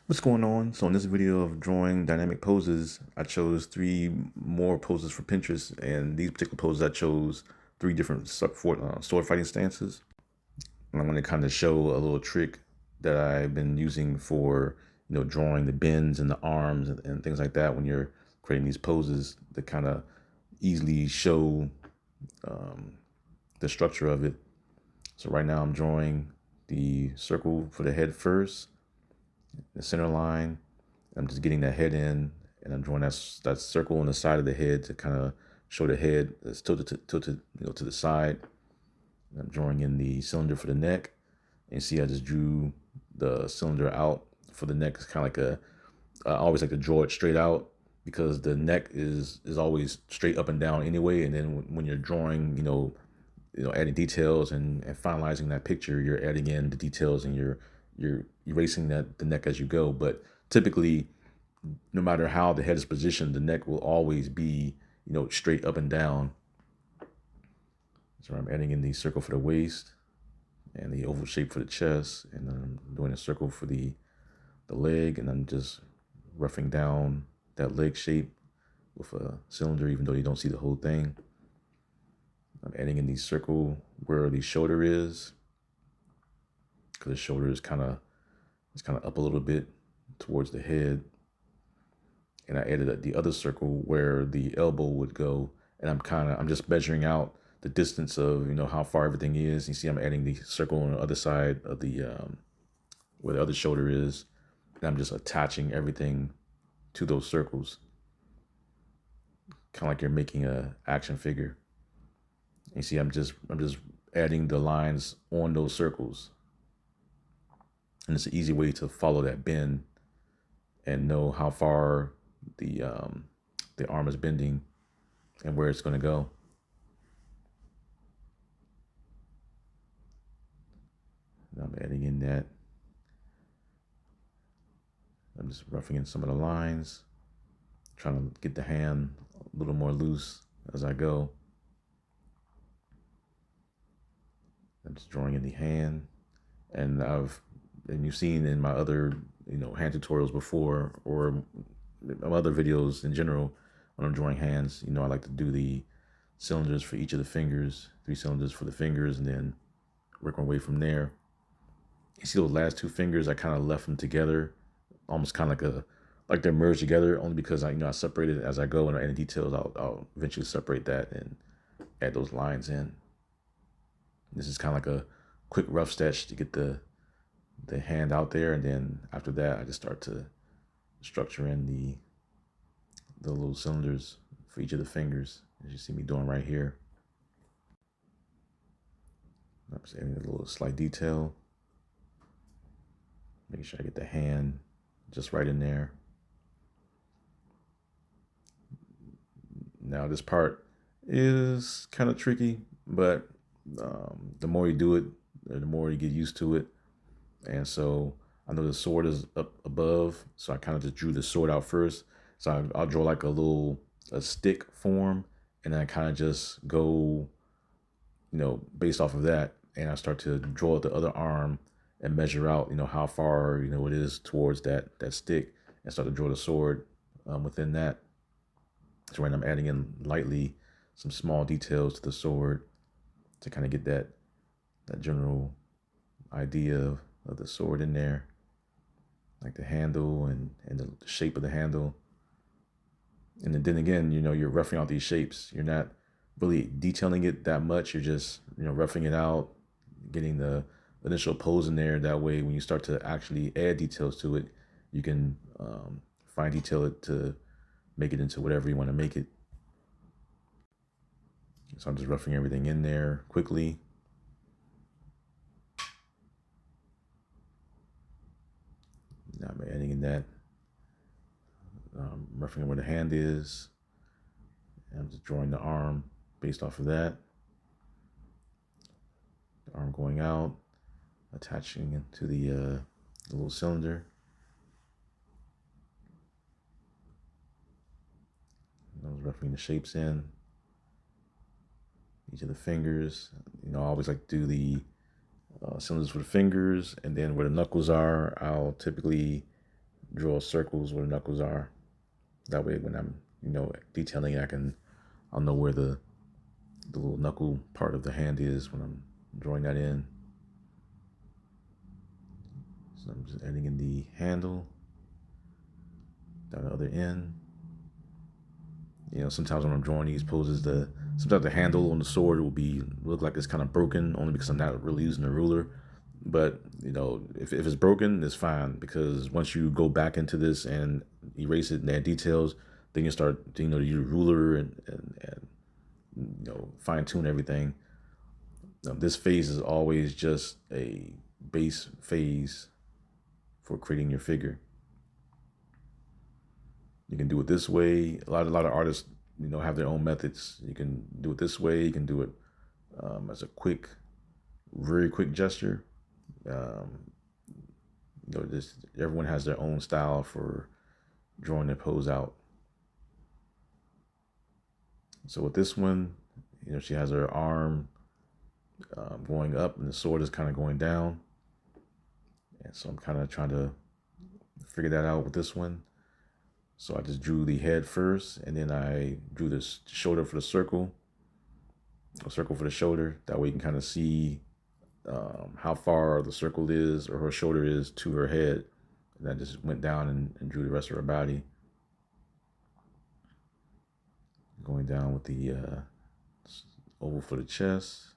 What's going on? So in this video of drawing dynamic poses, I chose three more poses for Pinterest, and these particular poses I chose three different sword fighting stances. And I'm going to kind of show a little trick that I've been using for drawing the bends in the arms and things like that when you're creating these poses to kind of easily show the structure of it. So right now I'm drawing the circle for the head first, the center line. I'm just getting that head in, and I'm drawing that circle on the side of the head to kind of show the head that's tilted to the side. And I'm drawing in the cylinder for the neck. And you see, I just drew the cylinder out for the neck. It's kind of like I always like to draw it straight out because the neck is always straight up and down anyway. And then when you're drawing, adding details and finalizing that picture, you're adding in the details and you're erasing the neck as you go. But typically, no matter how the head is positioned, the neck will always be, straight up and down. So I'm adding in the circle for the waist and the oval shape for the chest, and then I'm doing a circle for the leg, and I'm just roughing down that leg shape with a cylinder, even though you don't see the whole thing. I'm adding in the circle where the shoulder is, because the shoulder is kind of up a little bit towards the head. And I added the other circle where the elbow would go, and I'm just measuring out the distance of how far everything is. You see, I'm adding the circle on the other side of the where the other shoulder is, and I'm just attaching everything to those circles, kind of like you're making a action figure. You see, I'm just adding the lines on those circles, and it's an easy way to follow that bend and know how far the arm is bending and where it's going to go. And I'm adding in that. I'm just roughing in some of the lines, trying to get the hand a little more loose as I go. I'm just drawing in the hand, and you've seen in my other hand tutorials before, or other videos in general, when I'm drawing hands, I like to do the cylinders for each of the fingers, 3 cylinders for the fingers, and then work my way from there. You see those last 2 fingers, I kind of left them together, almost kind of like they're merged together, only because I separate it as I go, and any details I'll eventually separate that and add those lines in. This is kind of like a quick rough sketch to get the hand out there, and then after that I just start to structure in the little cylinders for each of the fingers, as you see me doing right here. I'm just adding a little slight detail, making sure I get the hand just right in there. Now this part is kind of tricky, but the more you do it, the more you get used to it. And so I know the sword is up above, so I kind of just drew the sword out first. So I'll draw like a stick form, and then I kind of just go, based off of that, and I start to draw the other arm and measure out, how far it is towards that stick, and start to draw the sword within that. So right now I'm adding in lightly some small details to the sword to kind of get that general idea of the sword in there, like the handle and the shape of the handle. And then again, you're roughing out these shapes. You're not really detailing it that much. You're just, roughing it out, getting the initial pose in there. That way, when you start to actually add details to it, you can fine detail it to make it into whatever you want to make it. So I'm just roughing everything in there quickly. Now I'm adding in that, roughing where the hand is. And I'm just drawing the arm based off of that. The arm going out, attaching it to the little cylinder. I was roughing the shapes in each of the fingers. I always like to do the cylinders for the fingers, and then where the knuckles are, I'll typically draw circles where the knuckles are. That way, when I'm, detailing, I'll know where the little knuckle part of the hand is when I'm drawing that in. So I'm just adding in the handle down the other end. Sometimes when I'm drawing these poses, sometimes the handle on the sword will look like it's kind of broken, only because I'm not really using a ruler. But if it's broken, it's fine, because once you go back into this and erase it and add details, then you start to use a ruler and fine tune everything. This phase is always just a base phase for creating your figure. You can do it this way. A lot of artists, have their own methods. You can do it this way. You can do it as a very quick gesture. Everyone has their own style for drawing their pose out. So with this one, she has her arm going up and the sword is kind of going down. And so I'm kind of trying to figure that out with this one. So I just drew the head first, and then I drew the shoulder for the circle, a circle for the shoulder. That way you can kind of see how far the circle is, or her shoulder is, to her head. And I just went down and drew the rest of her body. Going down with the oval for the chest.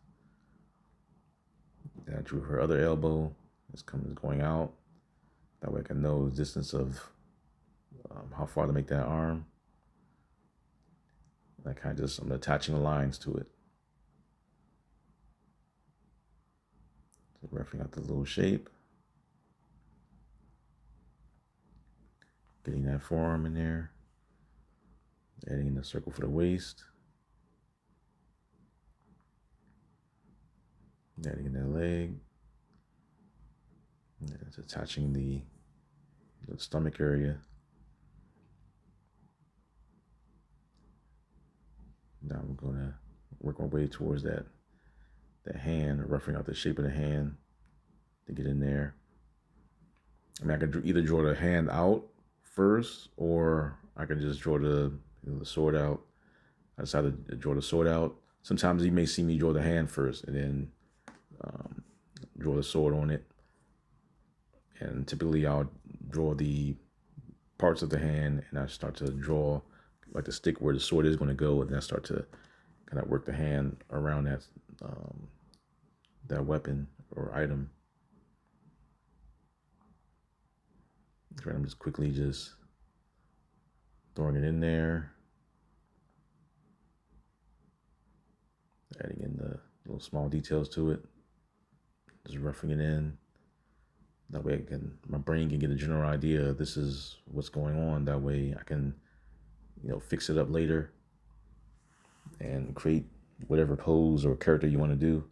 Then I drew her other elbow. It's going out. That way I can know the distance of how far to make that arm. And I'm attaching the lines to it. So roughing out the little shape. Getting that forearm in there. Adding in the circle for the waist. Adding in that leg. And it's attaching the stomach area. Now I'm going to work my way towards that hand, roughing out the shape of the hand to get in there. I mean, I could either draw the hand out first, or I could just draw the sword out. I decided to draw the sword out. Sometimes you may see me draw the hand first and then draw the sword on it. And typically I'll draw the parts of the hand, and I start to draw like the stick where the sword is going to go, and then I start to kind of work the hand around that weapon or item. I'm just quickly throwing it in there, adding in the little small details to it, just roughing it in. That way my brain can get a general idea, this is what's going on. That way I can, fix it up later and create whatever pose or character you want to do.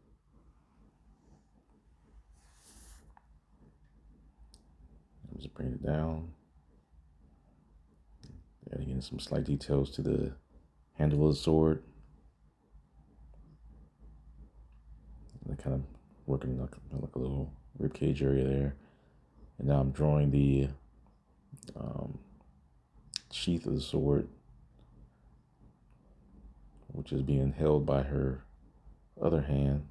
I'm just bringing it down, adding in some slight details to the handle of the sword. And kind of working like a little rib cage area there. And now I'm drawing the sheath of the sword, which is being held by her other hand.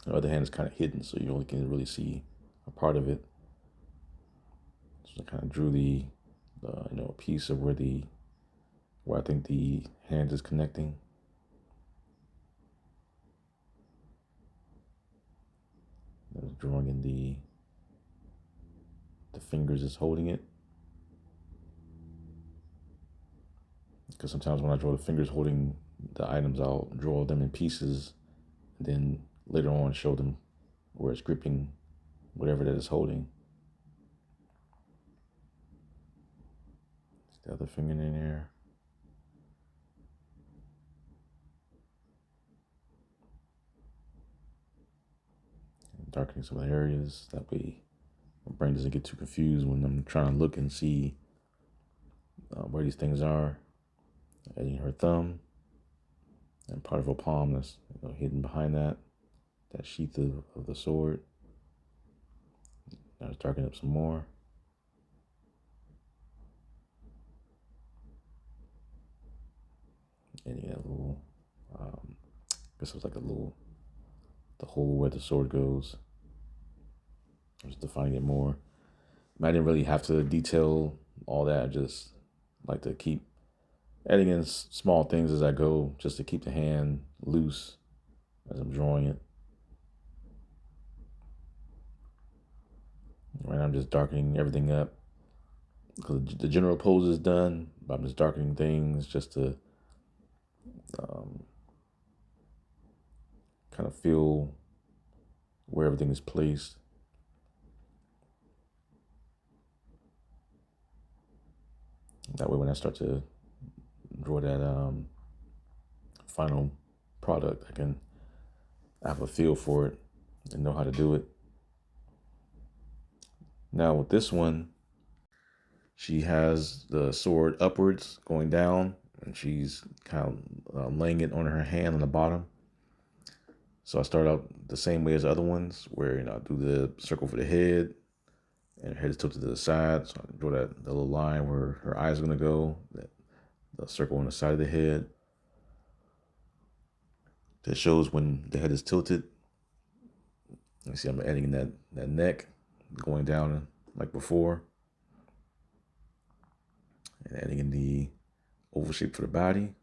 Her other hand is kind of hidden, so you only can really see a part of it. So I kind of drew the a piece of where I think the hand is connecting. I was drawing in the fingers is holding it. Because sometimes when I draw the fingers holding the items, I'll draw them in pieces, and then later on show them where it's gripping whatever that is holding. The other finger in there. And darkening some of the areas. That way my brain doesn't get too confused when I'm trying to look and see where these things are. Adding her thumb and part of her palm that's hidden behind that sheath of the sword. Now let's darken up some more. guess it was like the hole where the sword goes. I was defining it more. I didn't really have to detail all that. I just like to keep adding in small things as I go, just to keep the hand loose as I'm drawing it. Right, I'm just darkening everything up because the general pose is done, but I'm just darkening things just to um, kind of feel where everything is placed. That way, when I start to draw that final product, I can have a feel for it and know how to do it. Now with this one, she has the sword upwards going down, and she's kind of laying it on her hand on the bottom. So I start out the same way as the other ones, where I do the circle for the head, and her head is tilted to the side. So I draw the little line where her eyes are gonna go, the circle on the side of the head. That shows when the head is tilted. You see, I'm adding that neck going down like before, and adding in the oval shape for the body,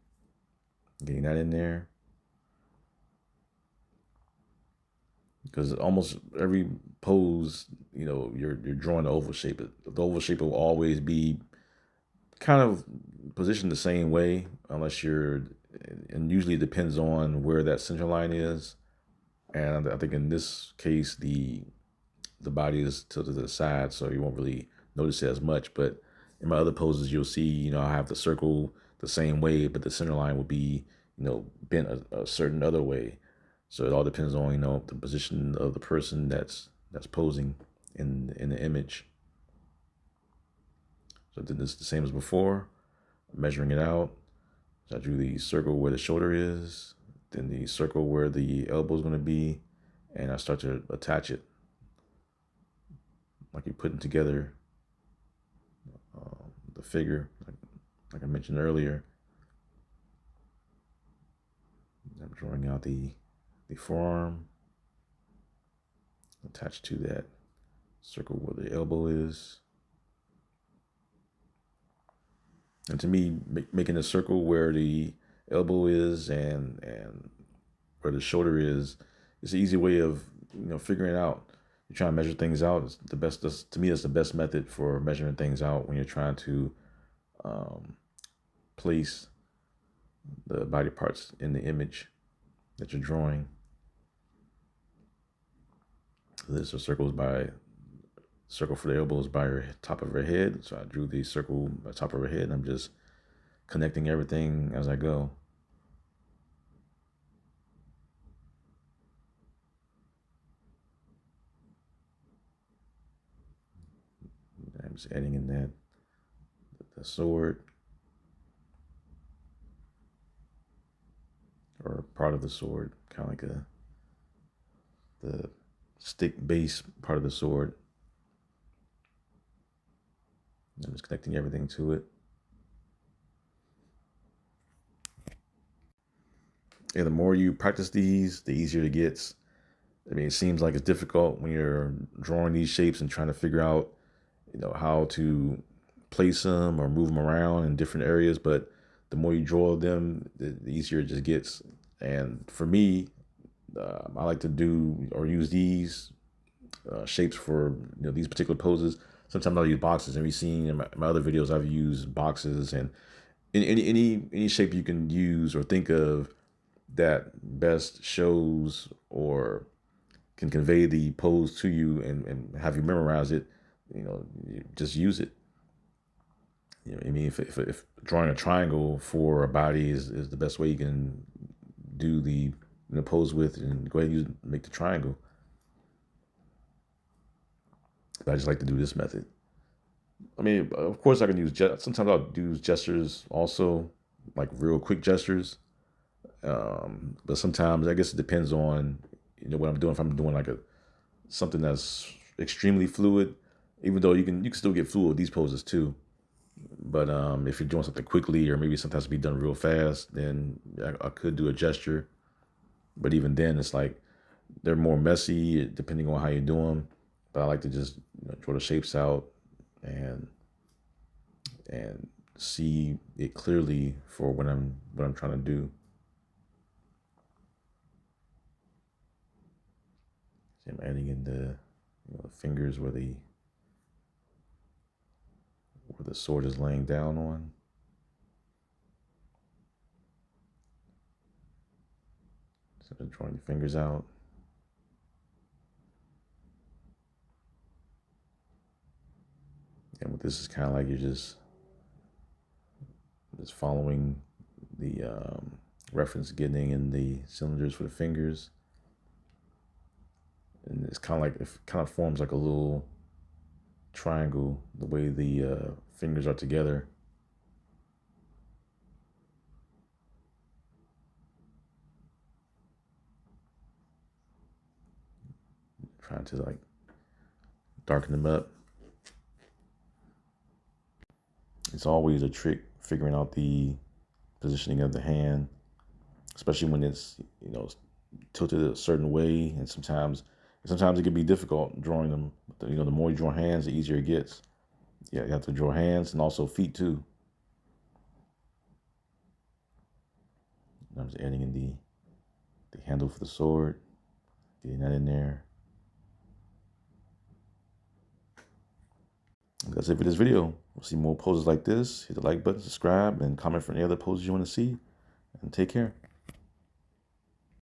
getting that in there. Because almost every pose, you're drawing the oval shape. The oval shape will always be kind of positioned the same way, and usually it depends on where that center line is. And I think in this case, the body is tilted to the side, so you won't really notice it as much. But in my other poses, you'll see, I have the circle the same way, but the center line will be, bent a certain other way. So it all depends on, the position of the person that's posing in the image. So I did this the same as before, measuring it out. So I drew the circle where the shoulder is, then the circle where the elbow is going to be, and I start to attach it like you're putting together the figure, like I mentioned earlier. I'm drawing out the forearm attached to that circle where the elbow is. And to me, making a circle where the elbow is and where the shoulder is an easy way of figuring it out. You're trying to measure things out. It's the best. To me, that's the best method for measuring things out when you're trying to place the body parts in the image that you're drawing. This circle for the elbows by her top of her head. So I drew the circle by top of her head, and I'm just connecting everything as I go. I'm just adding in the sword, or part of the sword, kind of like the stick base part of the sword. I'm just connecting everything to it. Yeah, the more you practice these, the easier it gets. I mean, it seems like it's difficult when you're drawing these shapes and trying to figure out, how to place them or move them around in different areas. But the more you draw them, the easier it just gets. And for me, I like to do or use these shapes for these particular poses. Sometimes I'll use boxes, and we've seen in my other videos I've used boxes, and any shape you can use or think of that best shows or can convey the pose to you and have you memorize it. You just use it. I mean, if drawing a triangle for a body is the best way you can do the pose with, and go ahead and make the triangle. But I just like to do this method. I mean, of course, I can use sometimes I'll do gestures also, like real quick gestures. But sometimes I guess it depends on what I'm doing. If I'm doing like something that's extremely fluid, even though you can still get fluid with these poses too. But if you're doing something quickly, or maybe sometimes to be done real fast, then I could do a gesture. But even then, it's like they're more messy depending on how you do them. But I like to just draw the shapes out and see it clearly for what I'm trying to do. See, I'm adding in the fingers where the sword is laying down on. So I'm drawing the fingers out. And with this, is kind of like you're just following the reference getting in the cylinders for the fingers. And it's kind of like, it kind of forms like a little triangle the way the fingers are together. Trying to like darken them up. It's always a trick figuring out the positioning of the hand, especially when it's tilted a certain way, and sometimes it can be difficult drawing them. The more you draw hands, the easier it gets. Yeah, you have to draw hands and also feet too. I'm just adding in the handle for the sword, getting that in there. That's it for this video. We'll see more poses like this. Hit the like button, subscribe, and comment for any other poses you want to see. And take care.